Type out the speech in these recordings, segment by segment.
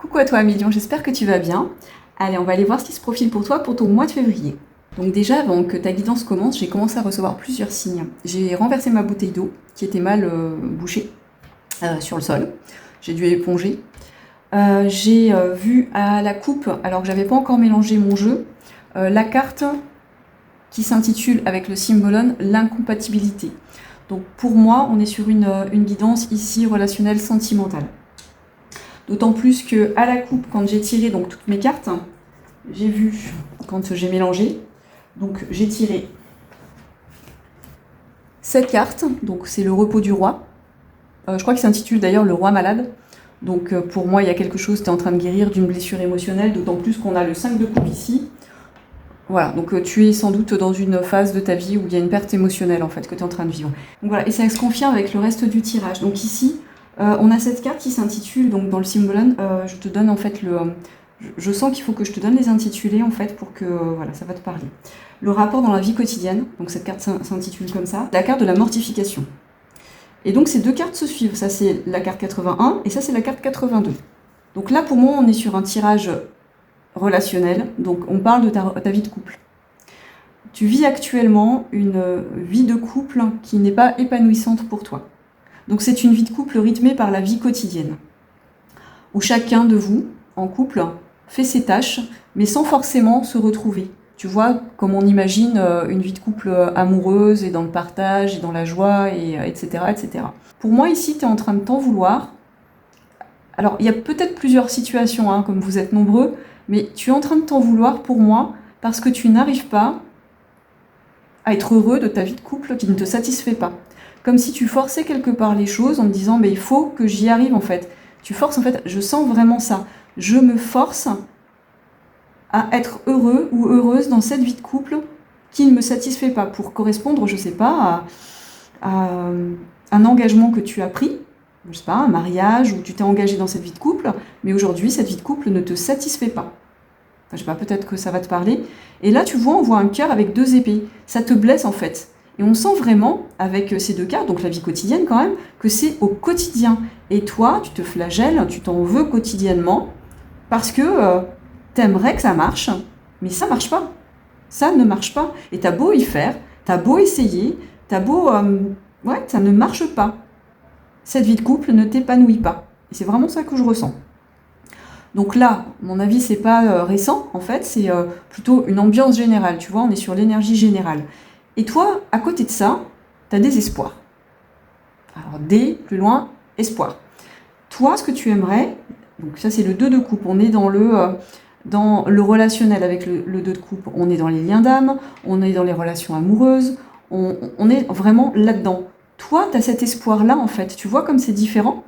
Coucou à toi Million, j'espère que tu vas bien. Allez, on va aller voir ce qui se profile pour toi pour ton mois de février. Donc déjà, avant que ta guidance commence, j'ai commencé à recevoir plusieurs signes. J'ai renversé ma bouteille d'eau qui était mal bouchée sur le sol. J'ai dû éponger. J'ai vu à la coupe, alors que j'avais pas encore mélangé mon jeu, la carte qui s'intitule avec le symbolone l'incompatibilité. Donc pour moi, on est sur une guidance ici relationnelle sentimentale. D'autant plus que à la coupe, quand j'ai tiré donc toutes mes cartes, j'ai vu quand j'ai mélangé. Donc j'ai tiré cette carte, donc c'est le repos du roi. Je crois qu'il s'intitule d'ailleurs le roi malade. Donc pour moi, il y a quelque chose, tu es en train de guérir d'une blessure émotionnelle, d'autant plus qu'on a le 5 de coupe ici. Voilà, donc tu es sans doute dans une phase de ta vie où il y a une perte émotionnelle en fait que tu es en train de vivre. Donc voilà, et ça se confirme avec le reste du tirage. Donc ici, on a cette carte qui s'intitule, donc dans le symbolone, je te donne en fait je sens qu'il faut que je te donne les intitulés en fait pour que voilà, ça va te parler. Le rapport dans la vie quotidienne, donc cette carte s'intitule comme ça, la carte de la mortification. Et donc ces deux cartes se suivent, ça c'est la carte 81 et ça c'est la carte 82. Donc là pour moi on est sur un tirage relationnel, donc on parle de ta vie de couple. Tu vis actuellement une vie de couple qui n'est pas épanouissante pour toi. Donc c'est une vie de couple rythmée par la vie quotidienne, où chacun de vous, en couple, fait ses tâches, mais sans forcément se retrouver. Tu vois, comme on imagine une vie de couple amoureuse et dans le partage et dans la joie, etc., etc. Pour moi, ici, tu es en train de t'en vouloir. Alors, il y a peut-être plusieurs situations, hein, comme vous êtes nombreux, mais tu es en train de t'en vouloir pour moi parce que tu n'arrives pas à être heureux de ta vie de couple qui ne te satisfait pas. Comme si tu forçais quelque part les choses en te disant mais il faut que j'y arrive en fait. Tu forces en fait, je sens vraiment ça. Je me force à être heureux ou heureuse dans cette vie de couple qui ne me satisfait pas pour correspondre, je sais pas, à un engagement que tu as pris, je sais pas, un mariage où tu t'es engagé dans cette vie de couple, mais aujourd'hui cette vie de couple ne te satisfait pas. Enfin, je sais pas, peut-être que ça va te parler. Et là tu vois, on voit un cœur avec deux épées. Ça te blesse en fait. Et on sent vraiment, avec ces deux cartes, donc la vie quotidienne quand même, que c'est au quotidien. Et toi, tu te flagelles, tu t'en veux quotidiennement, parce que t'aimerais que ça marche, mais ça marche pas. Ça ne marche pas. Et t'as beau y faire, t'as beau essayer, t'as beau... ouais, ça ne marche pas. Cette vie de couple ne t'épanouit pas. Et c'est vraiment ça que je ressens. Donc là, mon avis, c'est pas récent, en fait, c'est plutôt une ambiance générale, tu vois, on est sur l'énergie générale. Et toi, à côté de ça, tu as des espoirs. Alors, plus loin, espoir. Toi, ce que tu aimerais, donc ça c'est le 2 de coupe, on est dans le relationnel avec le 2 de coupe, on est dans les liens d'âme, on est dans les relations amoureuses, on est vraiment là-dedans. Toi, tu as cet espoir-là, en fait. Tu vois comme c'est différent.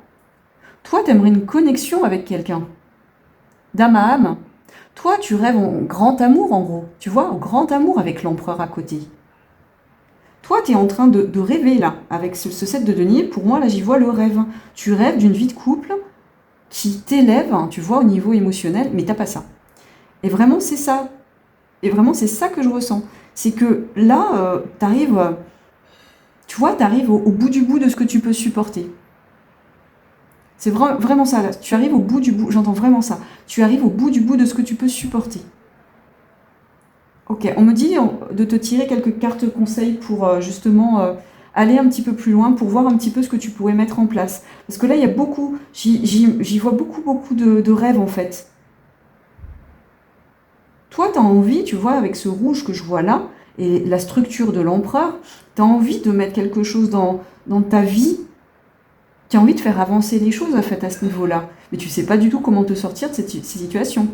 Toi, tu aimerais une connexion avec quelqu'un, d'âme à âme. Toi, tu rêves en grand amour, en gros. Tu vois, en grand amour avec l'empereur à côté. Toi, tu es en train de rêver, là, avec ce 7 de denier. Pour moi, là, j'y vois le rêve. Tu rêves d'une vie de couple qui t'élève, hein, tu vois, au niveau émotionnel, mais t'as pas ça. Et vraiment, c'est ça. Et vraiment, c'est ça que je ressens. C'est que là, t'arrives, tu vois, t'arrives au bout du bout de ce que tu peux supporter. C'est vraiment ça, là. Tu arrives au bout du bout, j'entends vraiment ça. Tu arrives au bout du bout de ce que tu peux supporter. Ok, on me dit de te tirer quelques cartes conseils pour justement aller un petit peu plus loin, pour voir un petit peu ce que tu pourrais mettre en place. Parce que là, il y a beaucoup, j'y vois beaucoup de rêves en fait. Toi, tu as envie, tu vois, avec ce rouge que je vois là, et la structure de l'empereur, tu as envie de mettre quelque chose dans ta vie, tu as envie de faire avancer les choses en fait à ce niveau-là. Mais tu ne sais pas du tout comment te sortir de ces situations.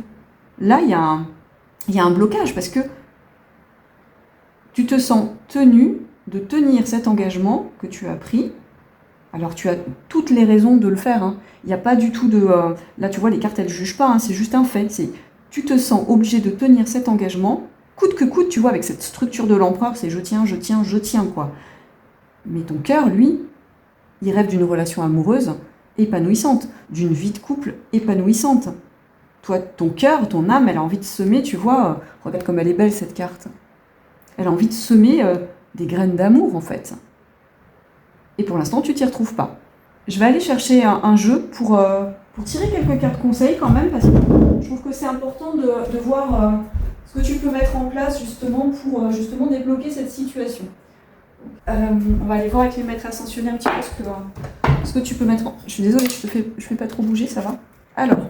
Là, il y a un blocage parce que tu te sens tenu de tenir cet engagement que tu as pris. Alors tu as toutes les raisons de le faire. Hein. Il n'y a pas du tout de... là tu vois, les cartes elles ne jugent pas, hein, c'est juste un fait. Tu te sens obligé de tenir cet engagement, coûte que coûte, tu vois, avec cette structure de l'empereur, c'est je tiens, quoi. Mais ton cœur, lui, il rêve d'une relation amoureuse épanouissante, d'une vie de couple épanouissante. Toi, ton cœur, ton âme, elle a envie de semer, tu vois, regarde comme elle est belle cette carte. Elle a envie de semer des graines d'amour, en fait. Et pour l'instant, tu t'y retrouves pas. Je vais aller chercher un jeu pour pour tirer quelques cartes conseils quand même, parce que je trouve que c'est important de voir ce que tu peux mettre en place justement pour justement débloquer cette situation. On va aller voir avec les maîtres ascensionnés un petit peu ce que tu peux mettre en... Je suis désolée, je fais pas trop bouger, ça va? Alors,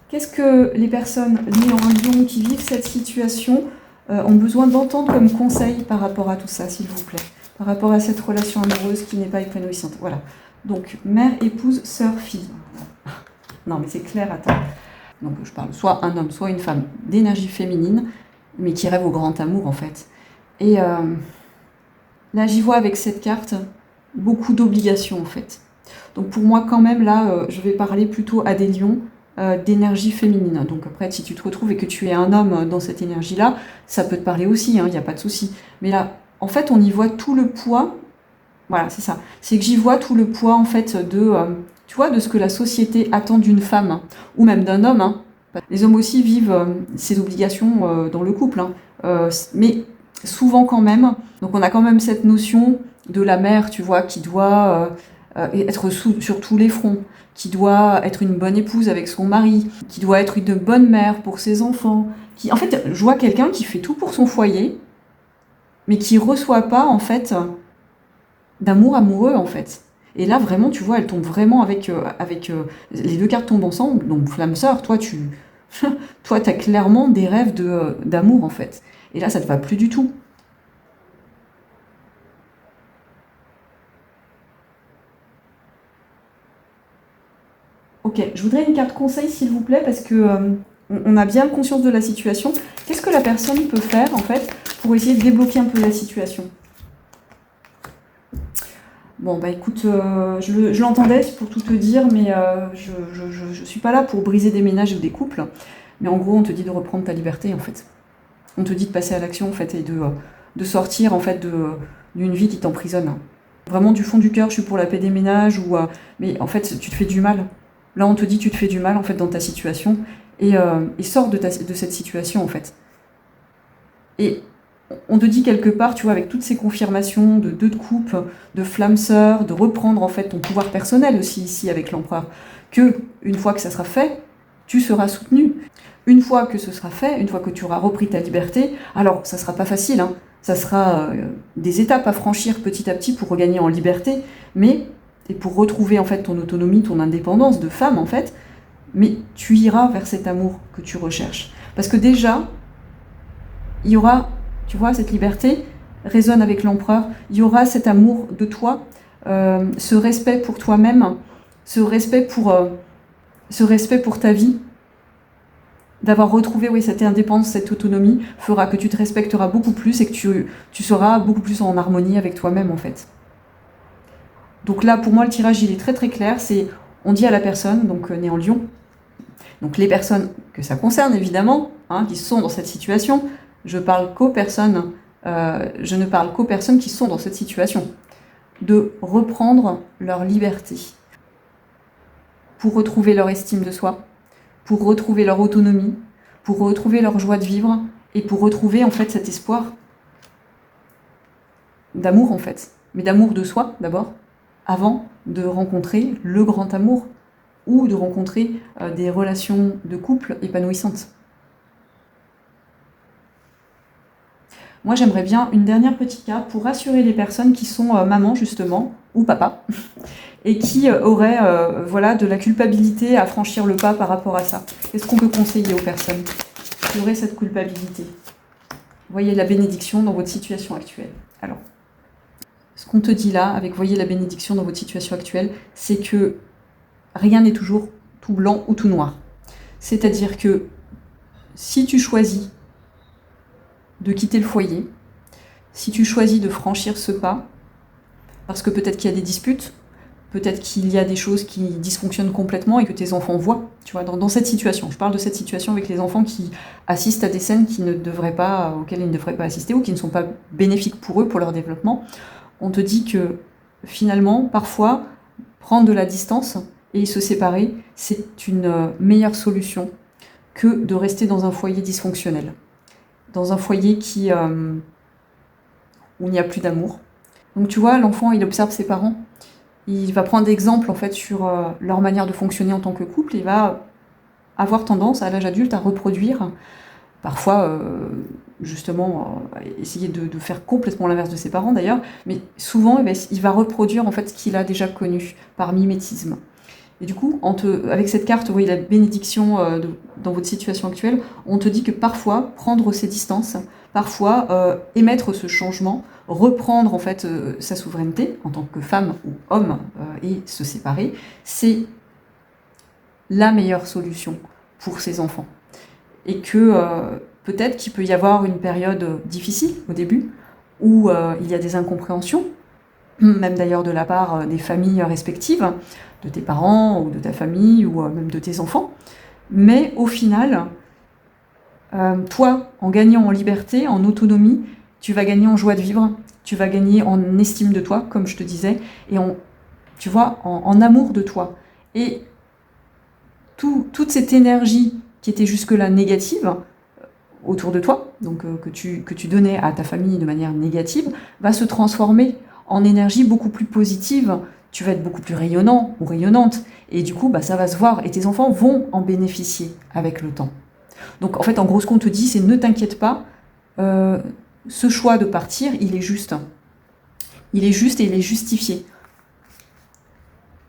qu'est-ce que les personnes nées en lion qui vivent cette situation ont besoin d'entendre comme conseil par rapport à tout ça, s'il vous plaît? Par rapport à cette relation amoureuse qui n'est pas épanouissante. Voilà. Donc, mère, épouse, sœur, fille. Non, mais c'est clair, attends. Donc, je parle soit un homme, soit une femme d'énergie féminine, mais qui rêve au grand amour, en fait. Et là, j'y vois avec cette carte beaucoup d'obligations, en fait. Donc, pour moi, quand même, là, je vais parler plutôt à des lions d'énergie féminine. Donc, après, si tu te retrouves et que tu es un homme dans cette énergie-là, ça peut te parler aussi, il n'y a pas de souci. Mais là, en fait, on y voit tout le poids. Voilà, c'est ça. C'est que j'y vois tout le poids, en fait, tu vois, de ce que la société attend d'une femme, hein, ou même d'un homme. Hein. Les hommes aussi vivent ces obligations dans le couple, hein. Mais souvent quand même. Donc on a quand même cette notion de la mère, tu vois, qui doit être sur tous les fronts, qui doit être une bonne épouse avec son mari, qui doit être une bonne mère pour ses enfants. En fait, je vois quelqu'un qui fait tout pour son foyer, mais qui reçoit pas, en fait, d'amour amoureux, en fait. Et là, vraiment, tu vois, elle tombe vraiment avec les deux cartes tombent ensemble. Donc, flamme sœur, toi, t'as clairement des rêves d'amour, en fait. Et là, ça te va plus du tout. Ok, je voudrais une carte conseil, s'il vous plaît, parce que on a bien conscience de la situation. Qu'est-ce que la personne peut faire, en fait, pour essayer de débloquer un peu la situation? Bon, bah écoute, je l'entendais pour tout te dire, mais je suis pas là pour briser des ménages ou des couples. Mais en gros, on te dit de reprendre ta liberté, en fait. On te dit de passer à l'action, en fait, et de sortir, en fait, d'une vie qui t'emprisonne. Vraiment, du fond du cœur, je suis pour la paix des ménages, mais en fait, tu te fais du mal. Là, on te dit tu te fais du mal, en fait, dans ta situation, et sors de cette situation, en fait. Et on te dit quelque part, tu vois, avec toutes ces confirmations de deux de coupe, de flamme sœur, de reprendre, en fait, ton pouvoir personnel aussi, ici, avec l'empereur, que, une fois que ça sera fait, tu seras soutenu. Une fois que ce sera fait, une fois que tu auras repris ta liberté, alors, ça sera pas facile, hein. Ça sera des étapes à franchir petit à petit pour regagner en liberté, et pour retrouver en fait ton autonomie, ton indépendance de femme en fait, mais tu iras vers cet amour que tu recherches. Parce que déjà, il y aura, tu vois, cette liberté résonne avec l'empereur, il y aura cet amour de toi, ce respect pour toi-même, ce respect pour ta vie, d'avoir retrouvé cette indépendance, cette autonomie, fera que tu te respecteras beaucoup plus et que tu seras beaucoup plus en harmonie avec toi-même, en fait. Donc là, pour moi, le tirage, il est très très clair. On dit à la personne, donc née en Lion, donc les personnes que ça concerne, évidemment, hein, qui sont dans cette situation, je ne parle qu'aux personnes qui sont dans cette situation, de reprendre leur liberté pour retrouver leur estime de soi, pour retrouver leur autonomie, pour retrouver leur joie de vivre et pour retrouver en fait cet espoir d'amour en fait, mais d'amour de soi d'abord, avant de rencontrer le grand amour ou de rencontrer des relations de couple épanouissantes. Moi j'aimerais bien une dernière petite carte pour rassurer les personnes qui sont maman justement, ou papa, et qui auraient de la culpabilité à franchir le pas par rapport à ça. Qu'est-ce qu'on peut conseiller aux personnes qui auraient cette culpabilité? Voyez la bénédiction dans votre situation actuelle. Alors, ce qu'on te dit là, avec voyez la bénédiction dans votre situation actuelle, c'est que rien n'est toujours tout blanc ou tout noir. C'est-à-dire que si tu choisis de quitter le foyer, si tu choisis de franchir ce pas, parce que peut-être qu'il y a des disputes, peut-être qu'il y a des choses qui dysfonctionnent complètement et que tes enfants voient, tu vois, dans cette situation. Je parle de cette situation avec les enfants qui assistent à des scènes auxquelles ils ne devraient pas assister ou qui ne sont pas bénéfiques pour eux, pour leur développement. On te dit que finalement, parfois, prendre de la distance et se séparer, c'est une meilleure solution que de rester dans un foyer dysfonctionnel. Dans un foyer où il n'y a plus d'amour. Donc tu vois, l'enfant, il observe ses parents. il va prendre d'exemples en fait sur leur manière de fonctionner en tant que couple, il va avoir tendance à l'âge adulte à reproduire, parfois justement essayer de faire complètement l'inverse de ses parents d'ailleurs, mais souvent il va reproduire en fait ce qu'il a déjà connu par mimétisme. Et du coup, avec cette carte, vous voyez la bénédiction dans votre situation actuelle, on te dit que parfois, prendre ses distances, parfois émettre ce changement, reprendre en fait sa souveraineté en tant que femme ou homme et se séparer, c'est la meilleure solution pour ses enfants. Et que peut-être qu'il peut y avoir une période difficile au début, où il y a des incompréhensions, même d'ailleurs de la part des familles respectives, de tes parents ou de ta famille ou même de tes enfants. Mais au final, toi, en gagnant en liberté, en autonomie, tu vas gagner en joie de vivre, tu vas gagner en estime de toi, comme je te disais, et tu vois, en amour de toi. Et toute cette énergie qui était jusque-là négative autour de toi, donc que tu donnais à ta famille de manière négative, va se transformer en énergie beaucoup plus positive. Tu vas être beaucoup plus rayonnant ou rayonnante, et du coup, ça va se voir, et tes enfants vont en bénéficier avec le temps. Donc en fait, en gros, ce qu'on te dit, c'est ne t'inquiète pas, ce choix de partir, il est juste. Il est juste et il est justifié.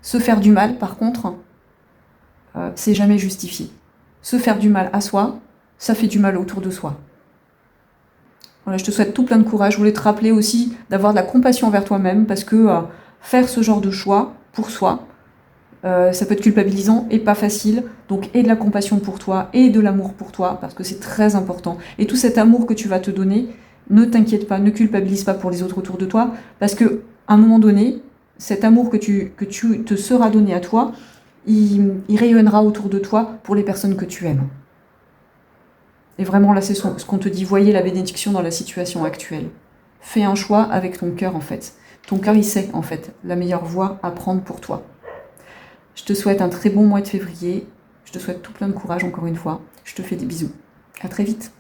Se faire du mal, par contre, c'est jamais justifié. Se faire du mal à soi, ça fait du mal autour de soi. Voilà, je te souhaite tout plein de courage. Je voulais te rappeler aussi d'avoir de la compassion envers toi-même, parce que faire ce genre de choix pour soi, ça peut être culpabilisant et pas facile. Donc, et de la compassion pour toi et de l'amour pour toi, parce que c'est très important. Et tout cet amour que tu vas te donner, ne t'inquiète pas, ne culpabilise pas pour les autres autour de toi, parce que à un moment donné, cet amour que tu te seras donné à toi, il rayonnera autour de toi pour les personnes que tu aimes. Et vraiment, là, c'est ce qu'on te dit. Voyez la bénédiction dans la situation actuelle. Fais un choix avec ton cœur, en fait. Ton cœur, il sait, en fait, la meilleure voie à prendre pour toi. Je te souhaite un très bon mois de février. Je te souhaite tout plein de courage, encore une fois. Je te fais des bisous. À très vite.